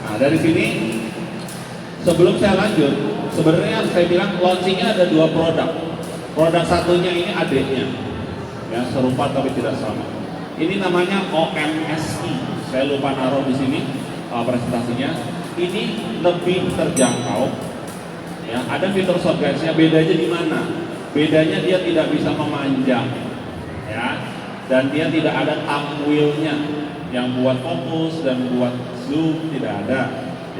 Nah dari sini sebelum saya lanjut, sebenarnya saya bilang launchingnya ada dua produk. Produk satunya ini adiknya, ya serupa tapi tidak sama. Ini namanya OMSI. Saya lupa naruh di sini presentasinya. Ini lebih terjangkau. Ya, ada fitur shotguns-nya. Bedanya di mana? Bedanya dia tidak bisa memanjang, ya, dan dia tidak ada thumb wheel-nya yang buat fokus dan buat zoom, tidak ada.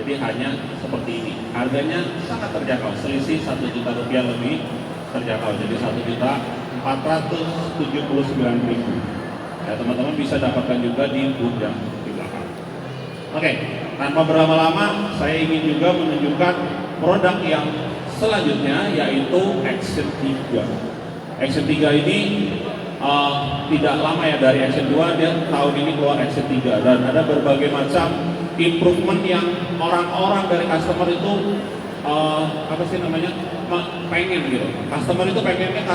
Jadi hanya seperti ini. Harganya sangat terjangkau, selisih 1 juta rupiah lebih terjangkau. Jadi 1.479.000. Ya, teman-teman bisa dapatkan juga di booth yang di belakang. Oke, tanpa berlama-lama, saya ingin juga menunjukkan produk yang selanjutnya, yaitu Action 3. Action 3 ini tidak lama ya dari Action 2, dia tahun ini keluar Action 3, dan ada berbagai macam improvement yang orang-orang dari customer itu pengen gitu. Customer itu pengennya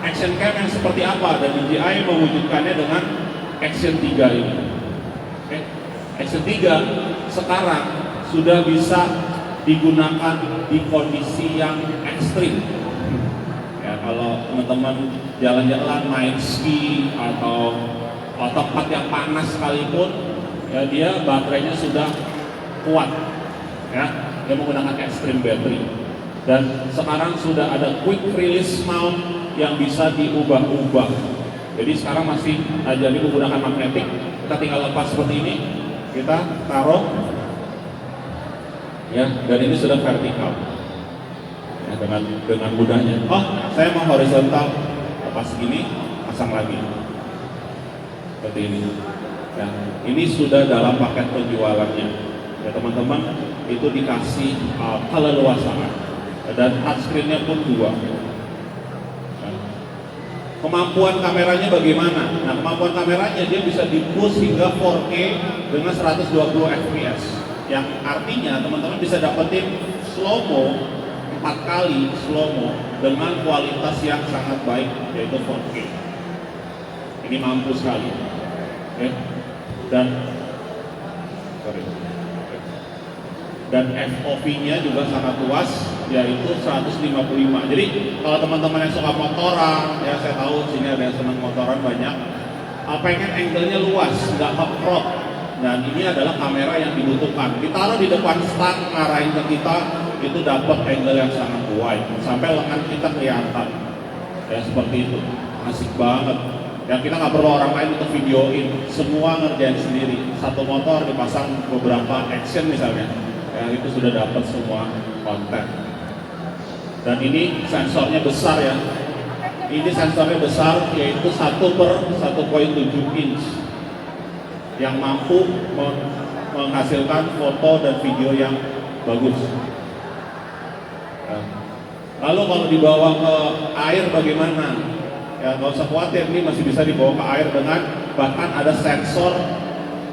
action cam yang seperti apa, dan DJI mewujudkannya dengan Action 3 ini. Oke. Action 3 sekarang sudah bisa digunakan di kondisi yang ekstrim. Ya, kalau teman-teman jalan-jalan main ski atau tempat yang panas sekalipun, ya dia baterainya sudah kuat. Ya, dia menggunakan extreme battery. Dan sekarang sudah ada quick release mount yang bisa diubah-ubah. Jadi sekarang masih jadi menggunakan magnetik. Kita tinggal lepas seperti ini, kita taruh, ya, dan ini sudah vertikal. Ya, dengan mudahnya. Oh, saya mau horizontal, lepas gini, pasang lagi. Seperti ini. Ya, ini sudah dalam paket penjualannya. Ya, teman-teman, itu dikasih keleluasaan. Dan touchscreen-nya pun 2. Nah, kemampuan kameranya bagaimana? Nah, kemampuan kameranya dia bisa di-push hingga 4K dengan 120 fps. Yang artinya teman-teman bisa dapetin slow-mo 4 kali slow-mo dengan kualitas yang sangat baik, yaitu 4K. Ini mampu sekali. Oke. Dan FOV-nya juga sangat luas, yaitu 155. Jadi kalau teman-teman yang suka motoran, ya saya tahu sini ada yang senang motoran banyak, pengen angle-nya luas, nggak nge-crop. Dan ini adalah kamera yang dibutuhkan. Ditaruh di depan stand, ngarahin ke kita, itu dapat angle yang sangat wide, sampai lengan kita kelihatan. Ya seperti itu, asik banget. Yang kita nggak perlu orang lain untuk videoin, semua ngerjain sendiri. Satu motor dipasang beberapa action misalnya, ya itu sudah dapat semua konten. Dan ini sensornya besar ya. Ini sensornya besar, yaitu 1/1.7 inch yang mampu menghasilkan foto dan video yang bagus. Lalu kalau dibawa ke air bagaimana? Ya nggak usah khawatir, ini masih bisa dibawa ke air dengan bahkan ada sensor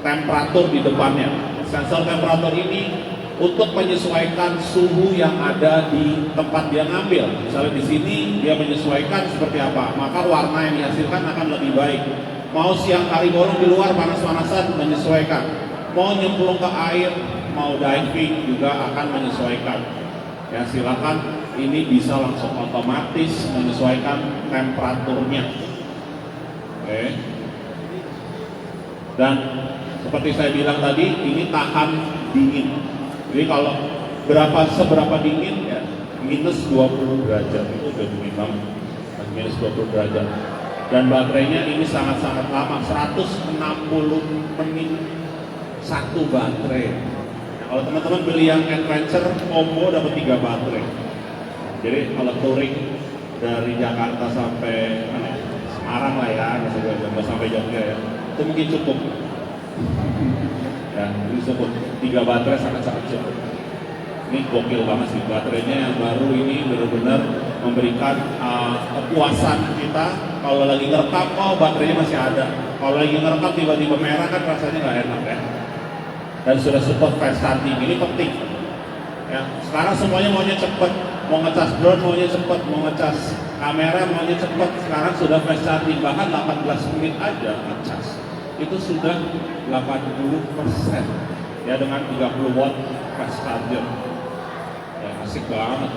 temperatur di depannya. Sensor temperatur ini untuk menyesuaikan suhu yang ada di tempat dia ngambil. Misalnya di sini dia menyesuaikan seperti apa, maka warna yang dihasilkan akan lebih baik. Mau siang hari bolong di luar panas-panasan, menyesuaikan. Mau nyemplung ke air, mau diving juga akan menyesuaikan. Ya silakan, ini bisa langsung otomatis menyesuaikan temperaturnya. Oke. Dan seperti saya bilang tadi, ini tahan dingin. Jadi kalau seberapa dingin ya, minus 20 derajat itu udah dingin banget. Minus 20 derajat. Dan baterainya ini sangat-sangat lama, 160 menit satu baterai. Nah, kalau teman-teman beli yang adventure combo dapat 3 baterai. Jadi kalau touring dari Jakarta sampai Semarang lah ya, nggak sampai Jogja ya, itu mungkin cukup. Ya, ini cukup 3 baterai sangat-sangat cukup. Ini gokil banget sih, baterainya yang baru ini benar-benar memberikan kepuasan kita. Kalau lagi ngerekam, oh baterainya masih ada. Kalau lagi ngerekam tiba-tiba merah kan rasanya nggak enak ya. Dan sudah support fast charging, ini penting. Ya, sekarang semuanya maunya cepet, mau ngecas drone maunya cepet, mau ngecas kamera maunya cepet. Sekarang sudah fast charging, bahkan 18 menit aja ngecas itu sudah 80%. ya dengan 30 watt fast charger. Ya asik banget.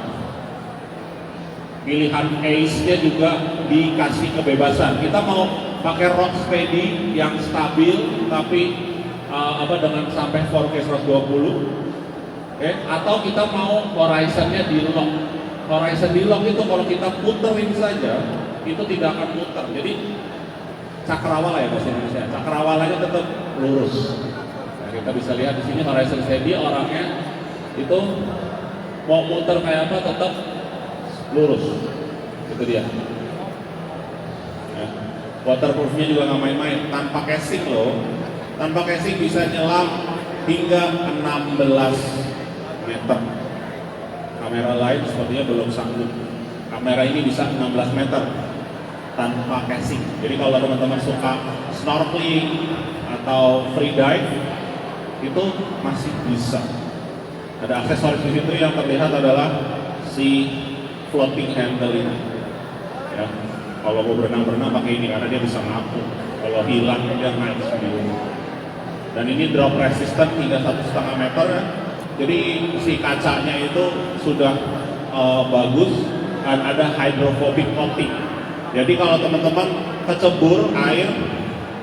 Pilihan case-nya juga dikasih kebebasan. Kita mau pakai Rocksteady yang stabil tapi dengan sampai 4K 120, atau kita mau horizon-nya di lock. Horizon di lock itu kalau kita puterin saja itu tidak akan muter. Jadi cakrawala ya bahasa Indonesia. Cakrawalanya tetap lurus. Nah, kita bisa lihat di sini horizon steady, orangnya itu mau muter kayak apa tetap lurus. Itu dia. Ya. Waterproofnya juga nggak main-main. Tanpa casing loh. Tanpa casing bisa nyelam hingga 16 meter. Kamera lain sepertinya belum sanggup. Kamera ini bisa 16 meter tanpa casing. Jadi kalau teman-teman suka snorkeling atau free dive itu masih bisa. Ada aksesoris di situ yang terlihat adalah si floating handle ini. Ya, kalau mau berenang-berenang pakai ini karena dia bisa ngapung. Kalau hilang dia naik sendiri. Dan ini drop resistant hingga 1,5 meter. Ya. Jadi si kacanya itu sudah bagus dan ada hydrophobic coating. Jadi kalau teman-teman kecebur air,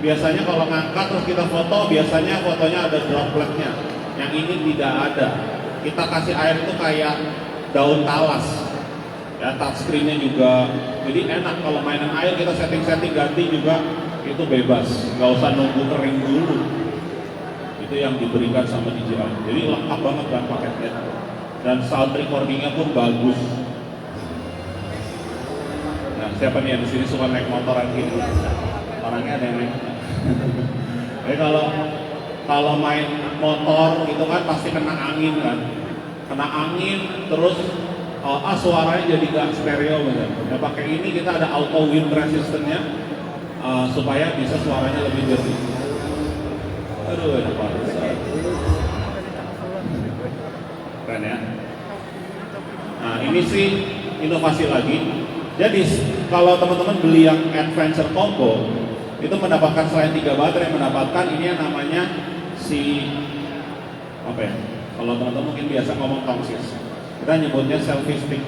biasanya kalau ngangkat terus kita foto, biasanya fotonya ada dropletnya. Yang ini tidak ada. Kita kasih air itu kayak daun talas. Ya, touchscreen-nya juga. Jadi enak kalau mainan air kita setting-setting ganti juga itu bebas. Nggak usah nunggu kering dulu. Itu yang diberikan sama DJI. Jadi lengkap banget kan paketnya. Dan sound recording-nya pun bagus. Nah, siapa nih yang di sini suka naik motoran gini? Orangnya ada yang naik. Jadi kalau main motor itu kan pasti kena angin kan. Kena angin terus suaranya jadi gak stereo gitu. Nah, pakai ini kita ada auto wind resistance-nya supaya bisa suaranya lebih jernih. Aduh, enak banget. Keren ya. Nah, ini sih inovasi lagi. Jadi kalau teman-teman beli yang Adventure Combo itu mendapatkan selain 3 baterai, mendapatkan ini yang namanya si apa ya? Kalau teman-teman mungkin biasa ngomong tongsis, kita nyebutnya selfie stick.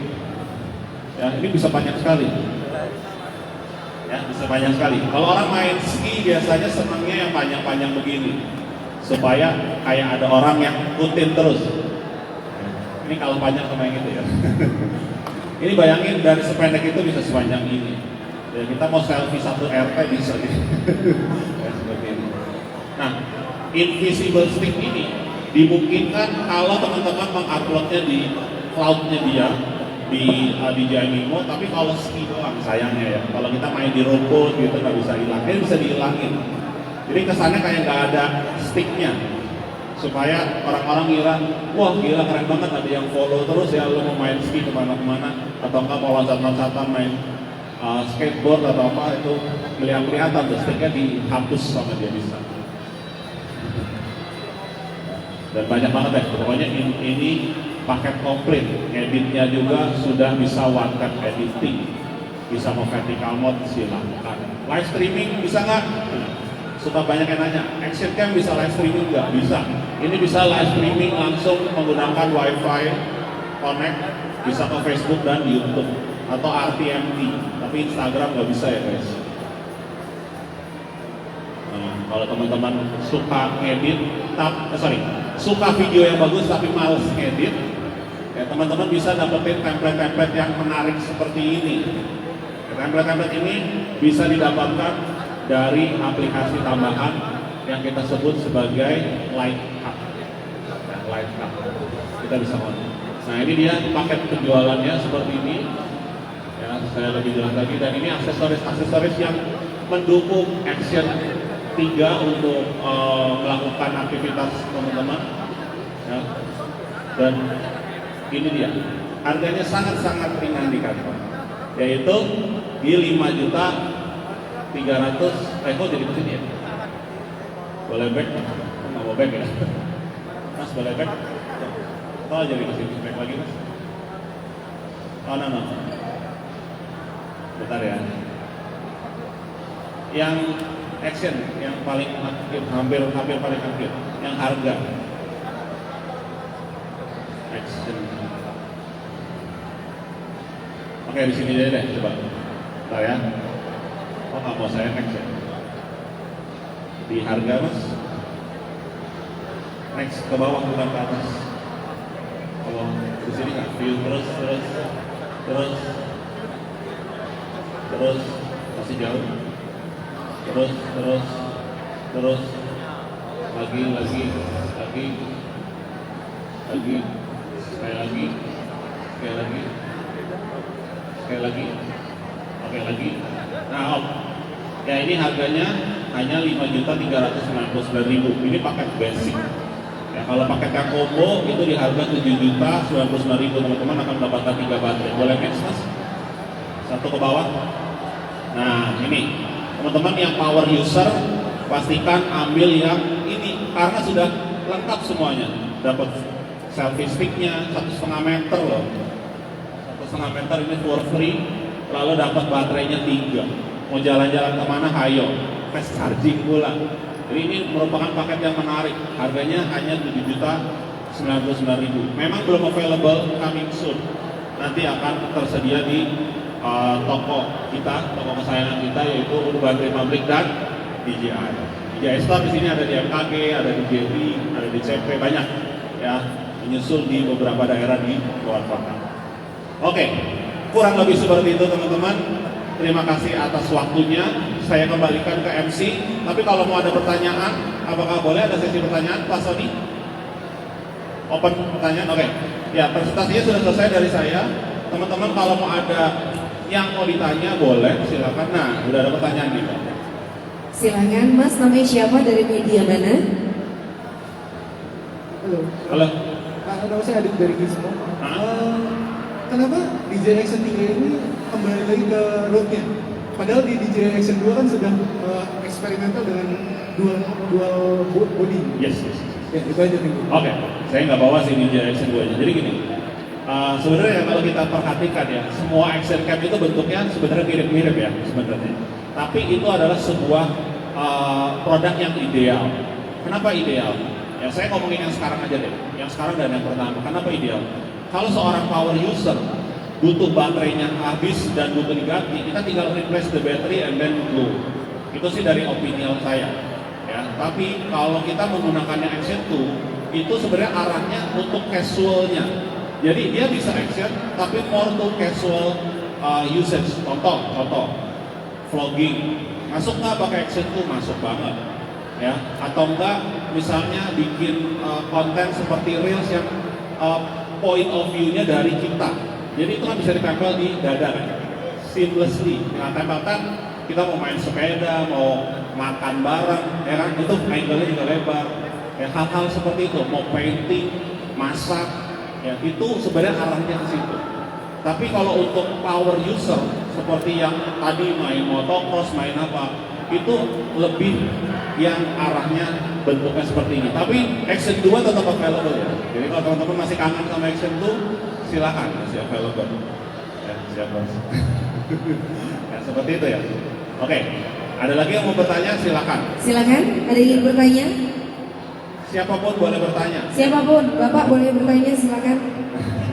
Ya, ini bisa banyak sekali. Ya, bisa banyak sekali. Kalau orang main ski biasanya senangnya yang panjang-panjang begini, supaya kayak ada orang yang ngikutin terus. Ini kalau panjang sama yang itu ya. Ini bayangin dari sependek itu bisa sepanjang ini. Ya, kita mau selfie 1 RT bisa gitu. Ya, seperti ini. Nah, invisible stick ini dimungkinkan kalau teman-teman menguploadnya di cloud-nya dia di DJI Mimo, tapi kalau ski doang sayangnya ya. Kalau kita main di rumput gitu nggak bisa hilang, dia bisa dihilangin. Jadi kesannya kayak nggak ada sticknya, supaya orang-orang ngira, wah gila keren banget ada yang follow terus ya, lu mau main ski kemana-kemana atau enggak mau loncat-loncatan main skateboard atau apa, itu kelihatan tuh sticknya dihapus sama dia bisa. Dan banyak banget ya, pokoknya ini paket komplit, editnya juga sudah bisa one tap editing, bisa mau vertical mode silahkan. Live streaming bisa nggak? Suka banyak yang nanya, action cam bisa live streaming nggak? Bisa. Ini bisa live streaming langsung menggunakan wifi connect, bisa ke Facebook dan YouTube atau RTMT, tapi Instagram nggak bisa ya guys. Kalau teman-teman suka ngedit, suka video yang bagus tapi males ngedit, ya teman-teman bisa dapetin template-template yang menarik seperti ini. Template-template ini bisa didapatkan dari aplikasi tambahan yang kita sebut sebagai Lighthub. Nah, Lighthub kita bisa on. Nah, ini dia paket penjualannya seperti ini. Ya, saya lebih jelas lagi, dan ini aksesoris yang mendukung Action 3 untuk melakukan aktivitas teman-teman. Ya. Dan ini dia, harganya sangat-sangat ringan di kantong, yaitu di 5.300.000. Kok jadi kesini ya? Boleh back? Nggak mau back ya? Mas boleh back? Oh jadi kesini, back lagi mas? Oh no. Bentar ya. Yang Action yang paling aktif, hampir paling aktif, yang harga Action. Oke, di sini aja deh, coba. Bentar ya. Oh, nggak mau saya next ya? Di harga mas? Next ke bawah bukan ke atas. Kalau di sini nggak view terus masih jauh. Terus lagi sekali lagi, oke lagi. Nah, ya ini harganya hanya 5.399.000. Ini paket basic. Ya, kalau paket yang combo itu di harga 7.099.000, teman-teman akan mendapatkan 3 baterai. Boleh next mas? Satu ke bawah. Nah ini, teman-teman yang power user pastikan ambil yang ini karena sudah lengkap semuanya. Dapat selfie sticknya 1,5 meter loh. 1,5 meter ini for free, lalu dapat baterainya 3. Mau jalan-jalan kemana, hayo, fast charging pula. Jadi ini merupakan paket yang menarik. Harganya hanya 7.099.000. Memang belum available, coming soon. Nanti akan tersedia di toko kita, toko kesayangan kita yaitu Urban Republic dan DJI. DJI Store di sini ada di MKG, ada di JB, ada di CP, banyak ya, menyusul di beberapa daerah di luar kota. Oke, kurang lebih seperti itu teman-teman. Terima kasih atas waktunya. Saya kembalikan ke MC. Tapi kalau mau ada pertanyaan, apakah boleh ada sesi pertanyaan, Pak Sony? Open pertanyaan, oke. Ya, presentasinya sudah selesai dari saya. Teman-teman kalau mau ada yang mau ditanya boleh, silakan. Nah, udah ada pertanyaan nih, Pak. Silakan, Mas. Namanya siapa, dari media mana? Halo. Nama saya Adit dari Gizmo. Kenapa DJI Action 3 ini kembali lagi ke roadnya? Padahal di DJI Action 2 kan sudah eksperimental dengan dual body. Yes. Ya, itu aja nih. Oke, saya nggak bawa sih DJI Action 2 nya. Jadi gini, sebenarnya kalau kita perhatikan ya, semua action cam itu bentuknya sebenarnya mirip-mirip ya sebenarnya. Tapi itu adalah sebuah produk yang ideal. Kenapa ideal? Ya saya ngomongin yang sekarang aja deh. Yang sekarang dan yang pertama. Kenapa ideal? Kalau seorang power user butuh baterainya habis dan butuh diganti, kita tinggal replace the battery and then go. Itu sih dari opini saya. Ya, tapi kalau kita menggunakan yang Action 2, itu sebenarnya arahnya untuk casualnya. Jadi dia bisa action, tapi more to casual usage. Contoh, vlogging. Masuk nggak pakai Action 2? Masuk banget. Ya, atau enggak misalnya bikin konten seperti reels yang point of view-nya dari kita. Jadi itu kan bisa ditempel di dada kan, seamlessly. Nah, tempelkan kita mau main sepeda, mau makan bareng, ya kan, itu angle-nya juga lebar. Ya, hal-hal seperti itu, mau painting, masak, ya itu sebenarnya arahnya ke situ. Tapi kalau untuk power user seperti yang tadi main motocross, main apa, itu lebih yang arahnya bentuknya seperti ini. Tapi Action 2 tetap available ya. Jadi kalau teman-teman masih kangen sama Action 2, silakan, masih available. Ya, siap bos. Ya, seperti itu ya. Oke, ada lagi yang mau bertanya, silakan. Silakan, ada yang ingin bertanya? Siapapun boleh bertanya. Siapapun, Bapak boleh bertanya, silakan.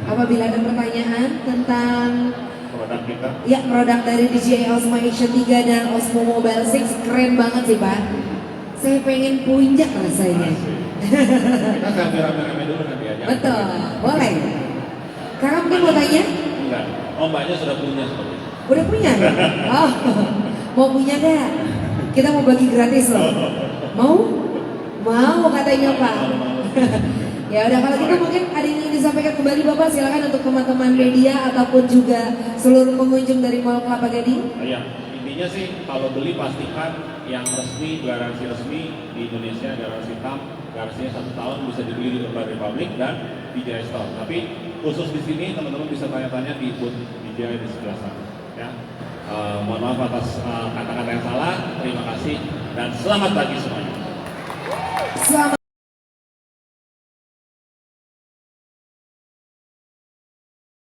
Apabila ada pertanyaan tentang Produk kita. ya, produk dari DJI Osmo Action 3 dan Osmo Mobile 6, keren banget sih Pak. Saya pengen puncak rasanya. Kita selfie rame-rame dulu nanti aja. Betul, boleh. Kakak mungkin mau tanya? Enggak. Oh, mbaknya sudah punya seperti itu. Udah punya? Oh, mau punya gak? Kita mau bagi gratis loh. Mau? Mau katanya Pak. Ya udah, kalau gitu mungkin ada yang ingin disampaikan kembali Bapak, silakan untuk teman-teman media ataupun juga seluruh pengunjung dari Mall Kelapa Gading. Iya, intinya sih kalau beli pastikan yang resmi, garansi resmi di Indonesia, garansi TAM, garansinya 1 tahun, bisa dibeli di Urban Republic dan DJI Store. Tapi khusus di sini teman-teman bisa tanya-tanya di booth DJI di sebelah sana. Ya, mohon maaf atas kata-kata yang salah. Terima kasih dan selamat pagi semuanya. Selamat